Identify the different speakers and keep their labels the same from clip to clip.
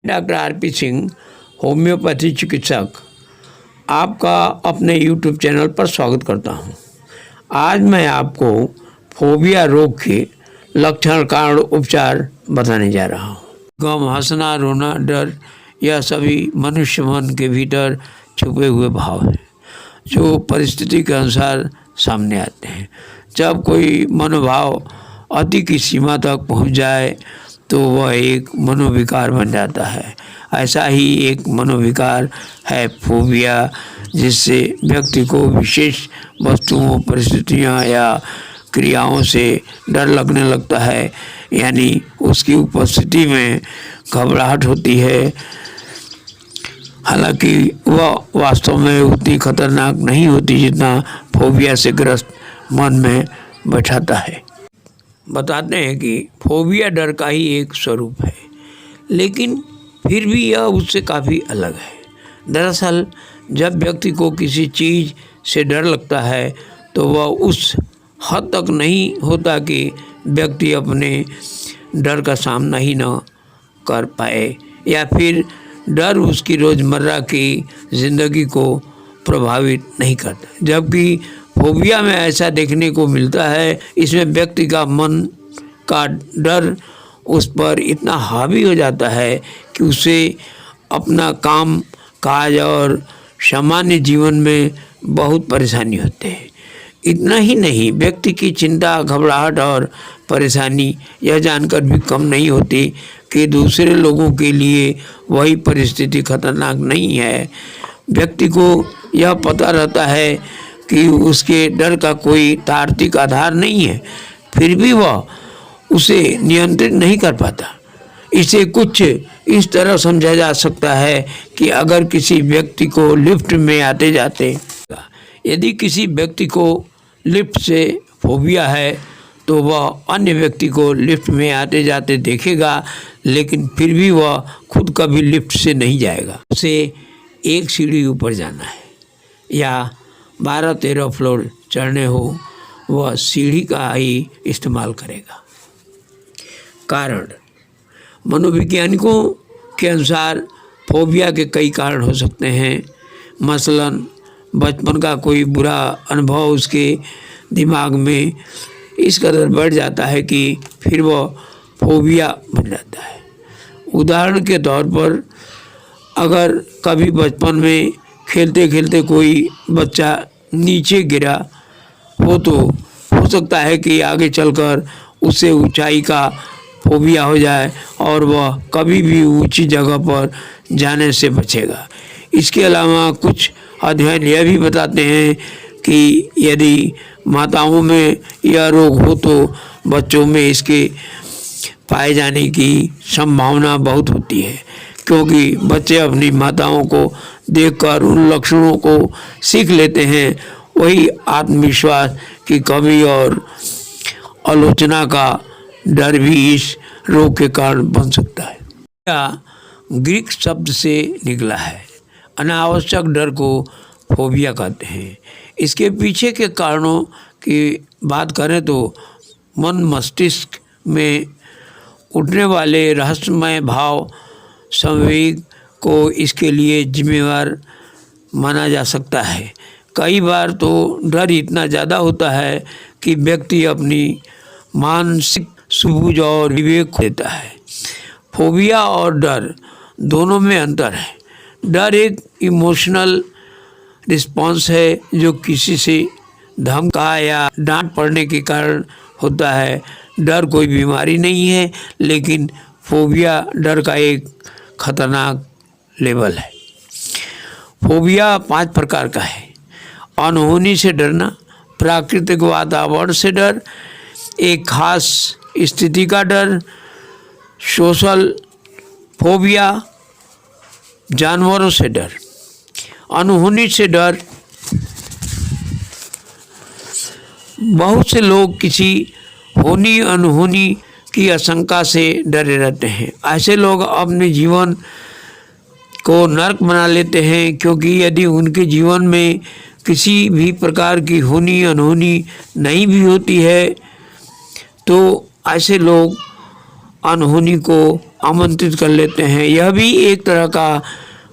Speaker 1: Doctor RP Singh, homeopathy चिकित्सक, आपका अपने यूट्यूब चैनल पर स्वागत करता हूं। आज मैं आपको फोबिया रोग के लक्षण, कारण, उपचार बताने जा रहा हूं। गम, हंसना, रोना, डर, यह सभी मनुष्य मन के भीतर छुपे हुए भाव हैं जो परिस्थिति के अनुसार सामने आते हैं। जब कोई मनोभाव अति की सीमा तक पहुंच जाए तो वह एक मनोविकार बन जाता है। ऐसा ही एक मनोविकार है फोबिया, जिससे व्यक्ति को विशेष वस्तुओं, परिस्थितियों या क्रियाओं से डर लगने लगता है, यानी उसकी उपस्थिति में घबराहट होती है। हालांकि वह वास्तव में उतनी खतरनाक नहीं होती जितना फोबिया से ग्रस्त मन में बैठाता है। बताते हैं कि फोबिया डर का ही एक स्वरूप है, लेकिन फिर भी यह उससे काफ़ी अलग है। दरअसल जब व्यक्ति को किसी चीज़ से डर लगता है तो वह उस हद तक नहीं होता कि व्यक्ति अपने डर का सामना ही न कर पाए, या फिर डर उसकी रोज़मर्रा की ज़िंदगी को प्रभावित नहीं करता। जबकि फोबिया में ऐसा देखने को मिलता है, इसमें व्यक्ति का मन का डर उस पर इतना हावी हो जाता है कि उसे अपना काम काज और सामान्य जीवन में बहुत परेशानी होती है। इतना ही नहीं, व्यक्ति की चिंता, घबराहट और परेशानी यह जानकर भी कम नहीं होती कि दूसरे लोगों के लिए वही परिस्थिति खतरनाक नहीं है। व्यक्ति को यह पता रहता है कि उसके डर का कोई तार्किक आधार नहीं है, फिर भी वह उसे नियंत्रित नहीं कर पाता। इसे कुछ इस तरह समझा जा सकता है कि अगर किसी व्यक्ति को लिफ्ट में आते जाते, यदि किसी व्यक्ति को लिफ्ट से फोबिया है तो वह अन्य व्यक्ति को लिफ्ट में आते जाते देखेगा, लेकिन फिर भी वह खुद कभी लिफ्ट से नहीं जाएगा। उसे एक सीढ़ी ऊपर जाना है या 12-13 फ्लोर चढ़ने हो, वह सीढ़ी का ही इस्तेमाल करेगा। कारण, मनोवैज्ञानिकों के अनुसार फोबिया के कई कारण हो सकते हैं। मसलन बचपन का कोई बुरा अनुभव उसके दिमाग में इस कदर बढ़ जाता है कि फिर वह फोबिया बन जाता है। उदाहरण के तौर पर, अगर कभी बचपन में खेलते खेलते कोई बच्चा नीचे गिरा हो तो हो सकता है कि आगे चलकर उसे ऊंचाई का फोबिया हो जाए और वह कभी भी ऊंची जगह पर जाने से बचेगा। इसके अलावा कुछ अध्ययन यह भी बताते हैं कि यदि माताओं में यह रोग हो तो बच्चों में इसके पाए जाने की संभावना बहुत होती है, क्योंकि बच्चे अपनी माताओं को देखकर उन लक्षणों को सीख लेते हैं। वही आत्मविश्वास की कमी और आलोचना का डर भी इस रोग के कारण बन सकता है। यह ग्रीक शब्द से निकला है। अनावश्यक डर को फोबिया कहते हैं। इसके पीछे के कारणों की बात करें तो मन मस्तिष्क में उठने वाले रहस्यमय भाव, संवेग को इसके लिए जिम्मेवार माना जा सकता है। कई बार तो डर इतना ज़्यादा होता है कि व्यक्ति अपनी मानसिक सूझ और विवेक खो देता है। फोबिया और डर दोनों में अंतर है। डर एक इमोशनल रिस्पॉन्स है जो किसी से धमका या डांट पड़ने के कारण होता है। डर कोई बीमारी नहीं है, लेकिन फोबिया डर का एक खतरनाक लेवल है। फोबिया 5 प्रकार का है। अनहोनी से डरना, प्राकृतिक वातावरण से डर, एक खास स्थिति का डर, सोशल फोबिया, जानवरों से डर। अनहोनी से डर, बहुत से लोग किसी होनी अनहोनी की आशंका से डरे रहते हैं। ऐसे लोग अपने जीवन को नर्क बना लेते हैं, क्योंकि यदि उनके जीवन में किसी भी प्रकार की होनी अनहोनी नहीं भी होती है तो ऐसे लोग अनहोनी को आमंत्रित कर लेते हैं, यह भी एक तरह का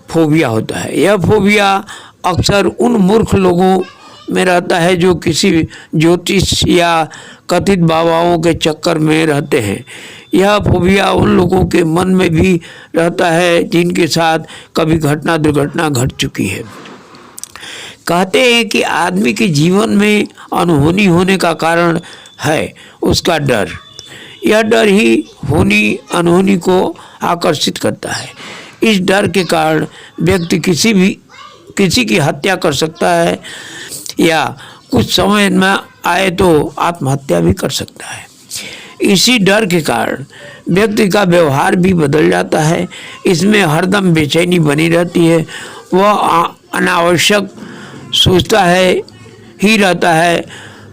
Speaker 1: फोबिया होता है। यह फोबिया अक्सर उन मूर्ख लोगों में रहता है जो किसी ज्योतिष या कथित बाबाओं के चक्कर में रहते हैं। यह फोबिया उन लोगों के मन में भी रहता है जिनके साथ कभी दुर्घटना घट चुकी है। कहते हैं कि आदमी के जीवन में अनहोनी होने का कारण है उसका डर। यह डर ही अनहोनी को आकर्षित करता है। इस डर के कारण व्यक्ति किसी की हत्या कर सकता है या कुछ समझ में आए तो आत्महत्या भी कर सकता है। इसी डर के कारण व्यक्ति का व्यवहार भी बदल जाता है। इसमें हरदम बेचैनी बनी रहती है। वह अनावश्यक सोचता ही रहता है।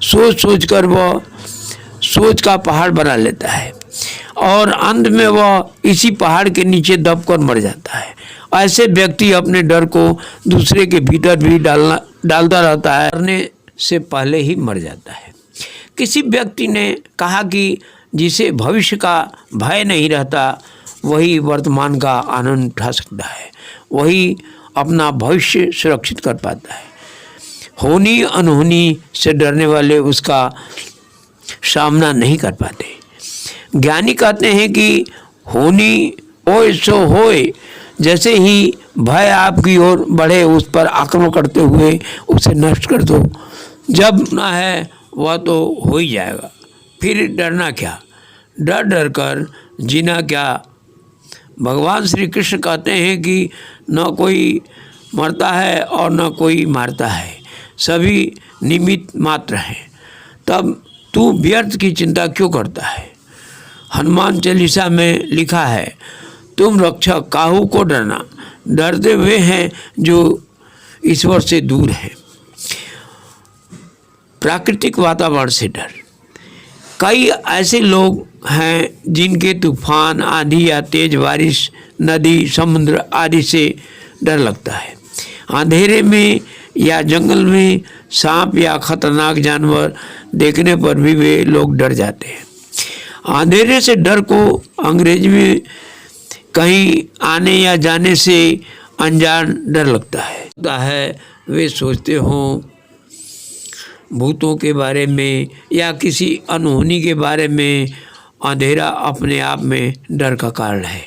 Speaker 1: सोच कर वह सोच का पहाड़ बना लेता है और अंत में वह इसी पहाड़ के नीचे दबकर मर जाता है। ऐसे व्यक्ति अपने डर को दूसरे के भीतर भी डालता रहता है, मरने से पहले ही मर जाता है। किसी व्यक्ति ने कहा कि जिसे भविष्य का भय नहीं रहता वही वर्तमान का आनंद उठा सकता है, वही अपना भविष्य सुरक्षित कर पाता है। होनी अनहोनी से डरने वाले उसका सामना नहीं कर पाते। ज्ञानी कहते हैं कि होनी होए सो होए, जैसे ही भय आपकी ओर बढ़े उस पर आक्रमण करते हुए उसे नष्ट कर दो। जब ना है वह तो हो ही जाएगा, फिर डरना क्या, डर कर जीना क्या। भगवान श्री कृष्ण कहते हैं कि न कोई मरता है और न कोई मारता है, सभी निमित्त मात्र हैं। तब तू व्यर्थ की चिंता क्यों करता है। हनुमान चालीसा में लिखा है, तुम रक्षक काहू को डरना, डरते हुए हैं जो ईश्वर से दूर है। प्राकृतिक वातावरण से डर। कई ऐसे लोग हैं जिनके तूफान, आंधी या तेज बारिश, नदी, समुद्र आदि से डर लगता है। अंधेरे में या जंगल में सांप या खतरनाक जानवर देखने पर भी वे लोग डर जाते हैं। अंधेरे से डर को अंग्रेजी में कहीं आने या जाने से अनजान डर लगता है। वे सोचते हों भूतों के बारे में या किसी अनहोनी के बारे में। अंधेरा अपने आप में डर का कारण है।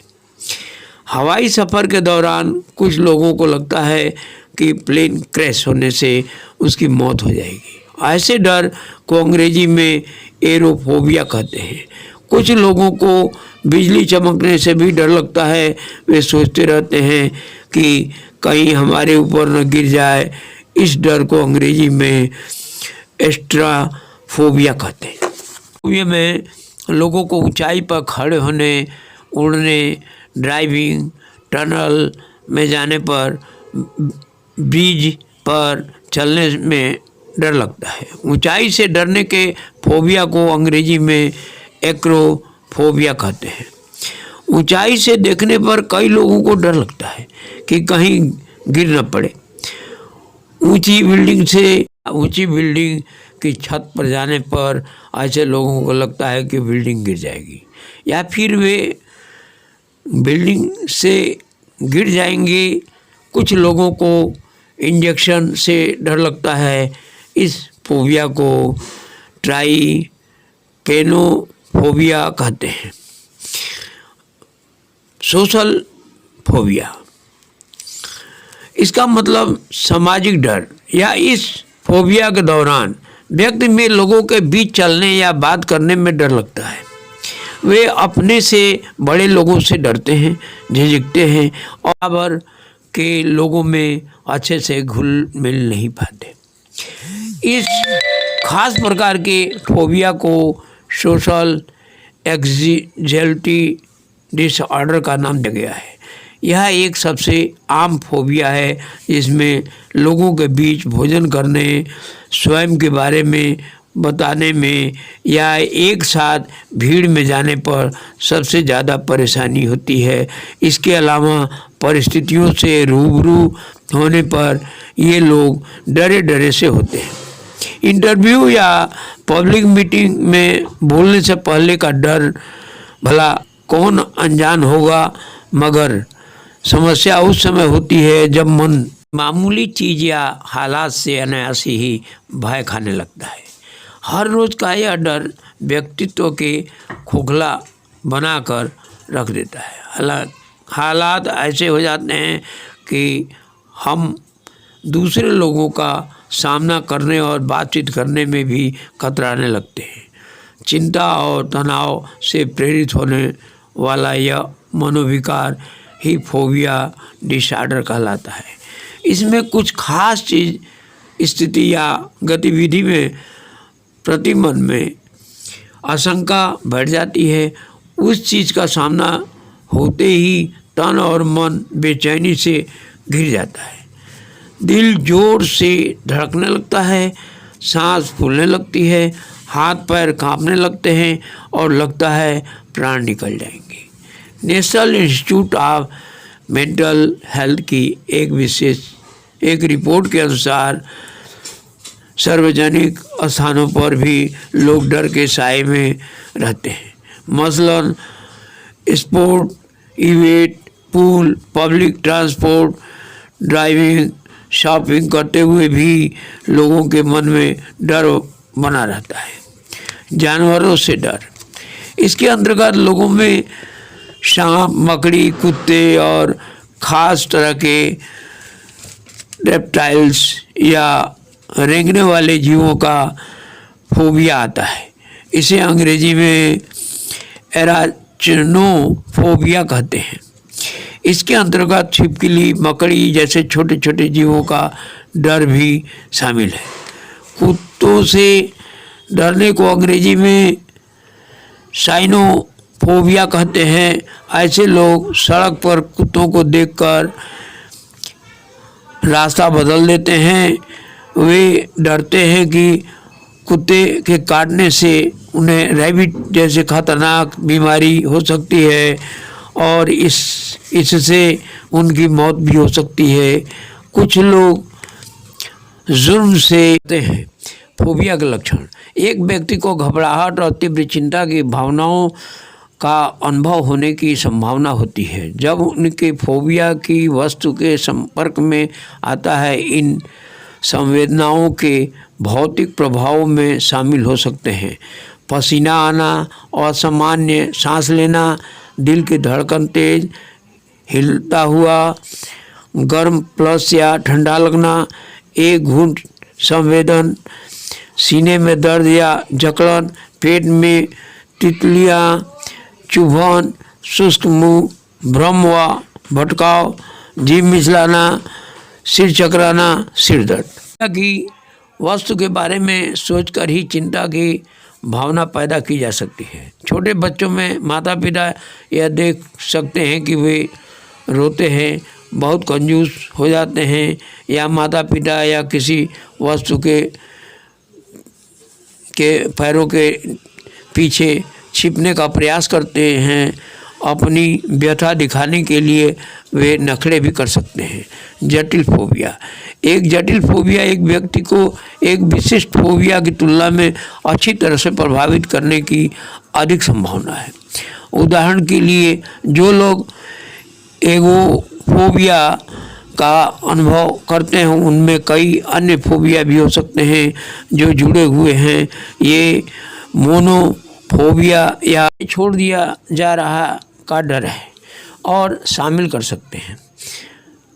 Speaker 1: हवाई सफ़र के दौरान कुछ लोगों को लगता है कि प्लेन क्रैश होने से उसकी मौत हो जाएगी। ऐसे डर को अंग्रेजी में एरोफोबिया कहते हैं। कुछ लोगों को बिजली चमकने से भी डर लगता है। वे सोचते रहते हैं कि कहीं हमारे ऊपर न गिर जाए। इस डर को अंग्रेजी में एस्ट्राफोबिया कहते हैं। फोबिया में लोगों को ऊंचाई पर खड़े होने, उड़ने, ड्राइविंग, टनल में जाने पर, ब्रिज पर चलने में डर लगता है। ऊंचाई से डरने के फोबिया को अंग्रेजी में एक्रोफोबिया कहते हैं। ऊंचाई से देखने पर कई लोगों को डर लगता है कि कहीं गिर न पड़े। ऊंची बिल्डिंग की छत पर जाने पर ऐसे लोगों को लगता है कि बिल्डिंग गिर जाएगी या फिर वे बिल्डिंग से गिर जाएंगे। कुछ लोगों को इंजेक्शन से डर लगता है। इस फोबिया को ट्राइकेनोफोबिया कहते हैं। सोशल फोबिया, इसका मतलब सामाजिक डर या इस फोबिया के दौरान व्यक्ति में लोगों के बीच चलने या बात करने में डर लगता है। वे अपने से बड़े लोगों से डरते हैं, झिझकते हैं और बराबर के लोगों में अच्छे से घुल मिल नहीं पाते। इस खास प्रकार के फोबिया को सोशल एंग्जाइटी डिसऑर्डर का नाम दिया गया है। यह एक सबसे आम फोबिया है जिसमें लोगों के बीच भोजन करने, स्वयं के बारे में बताने में या एक साथ भीड़ में जाने पर सबसे ज़्यादा परेशानी होती है। इसके अलावा परिस्थितियों से रूबरू होने पर ये लोग डरे से होते हैं। इंटरव्यू या पब्लिक मीटिंग में बोलने से पहले का डर भला कौन अनजान होगा, मगर समस्या उस समय होती है जब मन मामूली चीज़ या हालात से अनायास ही भय खाने लगता है। हर रोज़ का यह डर व्यक्तित्व के खोखला बनाकर रख देता है। हालात ऐसे हो जाते हैं कि हम दूसरे लोगों का सामना करने और बातचीत करने में भी कतराने लगते हैं। चिंता और तनाव से प्रेरित होने वाला यह मनोविकार ही फोबिया डिसऑर्डर कहलाता है। इसमें कुछ खास चीज़ स्थिति या गतिविधि में प्रति मन में आशंका बढ़ जाती है। उस चीज़ का सामना होते ही तन और मन बेचैनी से घिर जाता है। दिल जोर से धड़कने लगता है, सांस फूलने लगती है, हाथ पैर कांपने लगते हैं और लगता है प्राण निकल जाएंगे। National institute of mental health की एक रिपोर्ट के अनुसार सार्वजनिक स्थानों पर भी लोग डर के साए में रहते हैं। मसलन sport event, pool, public transport, driving, shopping करते हुए भी लोगों के मन में डर बना रहता है। जानवरों से डर, इसके अंतर्गत लोगों में सांप, मकड़ी, कुत्ते और ख़ास तरह के रेप्टाइल्स या रेंगने वाले जीवों का फोबिया आता है। इसे अंग्रेजी में एराचनोफोबिया कहते हैं। इसके अंतर्गत छिपकली, मकड़ी जैसे छोटे छोटे जीवों का डर भी शामिल है। कुत्तों से डरने को अंग्रेजी में साइनोफोबिया कहते हैं। ऐसे लोग सड़क पर कुत्तों को देखकर रास्ता बदल देते हैं। वे डरते हैं कि कुत्ते के काटने से उन्हें रैबिट जैसे खतरनाक बीमारी हो सकती है और इससे उनकी मौत भी हो सकती है। कुछ लोग जुर्म से हैं। फोबिया के लक्षण, एक व्यक्ति को घबराहट और तीव्र चिंता की भावनाओं का अनुभव होने की संभावना होती है जब उनके फोबिया की वस्तु के संपर्क में आता है। इन संवेदनाओं के भौतिक प्रभावों में शामिल हो सकते हैं पसीना आना, असामान्य सांस लेना, दिल की धड़कन तेज, हिलता हुआ, गर्म प्लस या ठंडा लगना, एक घूंट संवेदन, सीने में दर्द या जकड़न, पेट में तितलियाँ, चुभन, शुष्क मुंह, भ्रम व भटकाव, जीभ मिचलाना, सिर चकराना, सिर दर्द। की वस्तु के बारे में सोचकर ही चिंता की भावना पैदा की जा सकती है। छोटे बच्चों में माता पिता यह देख सकते हैं कि वे रोते हैं, बहुत कंजूस हो जाते हैं या माता पिता या किसी वस्तु के पैरों के पीछे छिपने का प्रयास करते हैं। अपनी व्यथा दिखाने के लिए वे नखरे भी कर सकते हैं। जटिल फोबिया, एक जटिल फोबिया एक व्यक्ति को एक विशिष्ट फोबिया की तुलना में अच्छी तरह से प्रभावित करने की अधिक संभावना है। उदाहरण के लिए, जो लोग एगोफोबिया का अनुभव करते हैं उनमें कई अन्य फोबिया भी हो सकते हैं जो जुड़े हुए हैं। ये मोनोफोबिया या छोड़ दिया जा रहा का डर है और शामिल कर सकते हैं।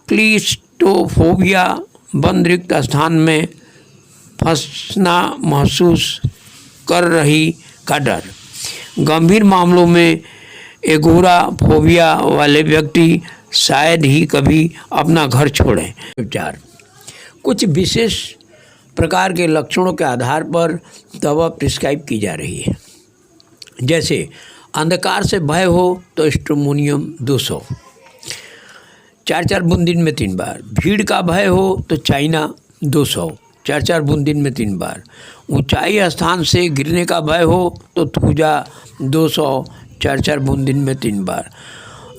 Speaker 1: क्लिस्टोफोबिया, बंद रिक्त स्थान में फंसना महसूस कर रही का डर। गंभीर मामलों में एगोराफोबिया वाले व्यक्ति शायद ही कभी अपना घर छोड़ें। उपचार, कुछ विशेष प्रकार के लक्षणों के आधार पर दवा प्रिस्क्राइब की जा रही है। जैसे अंधकार से भय हो तो स्ट्रोमोनियम 200 4-4 बूंद दिन में 3 बार। भीड़ का भय हो तो चाइना 200 4-4 बूंद दिन में 3 बार। ऊंचाई स्थान से गिरने का भय हो तो थूजा 200 4-4 बूंद दिन में 3 बार।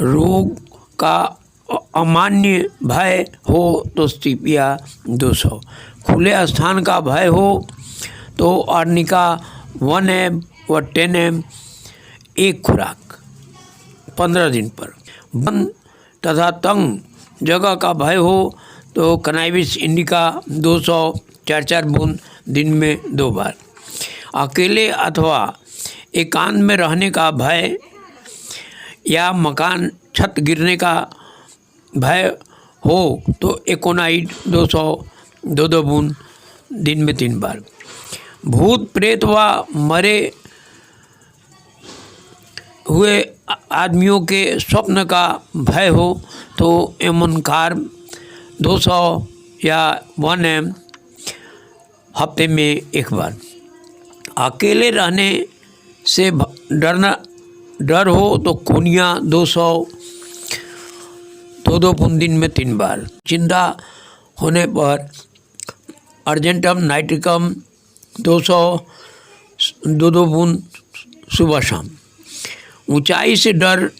Speaker 1: रोग का अमान्य भय हो तो स्टीपिया 200। खुले स्थान का भय हो तो अर्निका 1 mg व 10 mg एक खुराक। 15 दिन पर। बंद तथा तंग जगह का भय हो तो कैनबिस इंडिका 200 4-4 बूंद दिन में 2 बार। अकेले अथवा एकांत में रहने का भय या मकान छत गिरने का भय हो तो एकोनाइट 200 2 बूंद दिन में 3 बार। भूत प्रेत व मरे हुए आदमियों के स्वप्न का भय हो तो एमोनकार 200 या 1 ml हफ्ते में 1 बार। अकेले रहने से डर हो तो कोनिया 200 2 बूंद दिन में 3 बार। चिंता होने पर अर्जेंटम नाइट्रिकम 200 2 बूंद सुबह शाम। ऊंचाई से डर,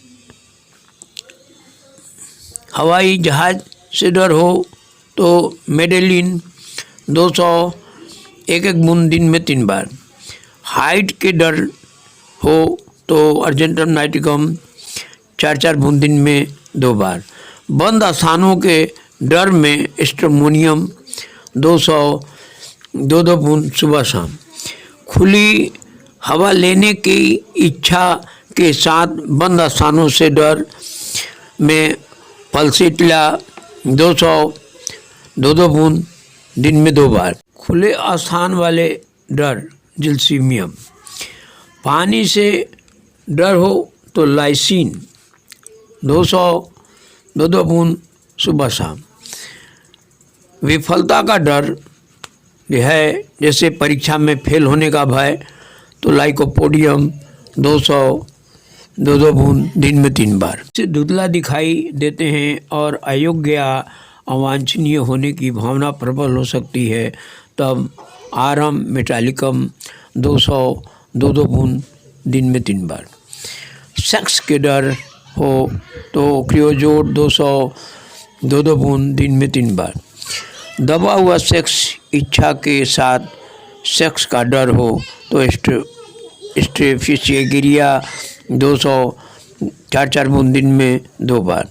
Speaker 1: हवाई जहाज़ से डर हो तो मेडेलिन 200 1 बूंद दिन में 3 बार। हाइट के डर हो तो अर्जेंटम नाइट्रिकम 4-4 बूंद दिन में 2 बार। बंद स्थानों के डर में स्ट्रोमोनियम 200 2 बूंद सुबह शाम। खुली हवा लेने की इच्छा के साथ बंद स्थानों से डर में पल्सिटला 200 2 बूंद दिन में 2 बार। खुले स्थान वाले डर जिल्सीमियम। पानी से डर हो तो लाइसिन 200 2 बूंद सुबह शाम। विफलता का डर है जैसे परीक्षा में फेल होने का भय तो लाइकोपोडियम 200 2 बूंद दिन में 3 बार। से धुंधला दिखाई देते हैं और अयोग्य या अवांछनीय होने की भावना प्रबल हो सकती है तब आरम मेटालिकम 200 2 बूंद दिन में 3 बार। सेक्स के डर हो तो क्रियोजोट 200 2 बूंद दिन में 3 बार। दबा हुआ सेक्स इच्छा के साथ सेक्स का डर हो तो स्ट्रेफिशिएगिरिया 200 4-4 बूंद दिन में 2 बार।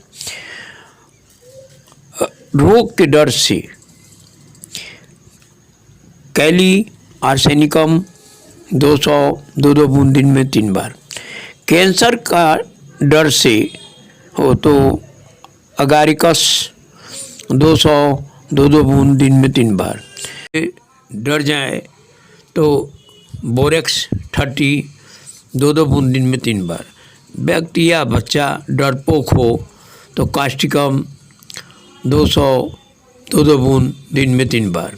Speaker 1: रोग के डर से कैली आर्सेनिकम 200 2 बूंद दिन में 3 बार। कैंसर का डर से हो तो अगारिकस 200 2 बूंद दिन में 3 बार। डर जाए तो बोरेक्स 30 2 बूंद दिन में 3 बार। व्यक्ति या बच्चा डरपोक हो तो कास्टिकम 200 2 बूंद दिन में 3 बार।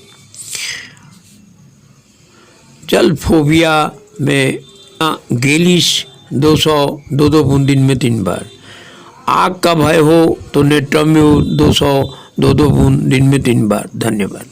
Speaker 1: जल फोबिया में गेलिश 200 2 बूंद दिन में 3 बार। आग का भय हो तो नेट्रम्यू 200 2 बूंद दिन में 3 बार। धन्यवाद।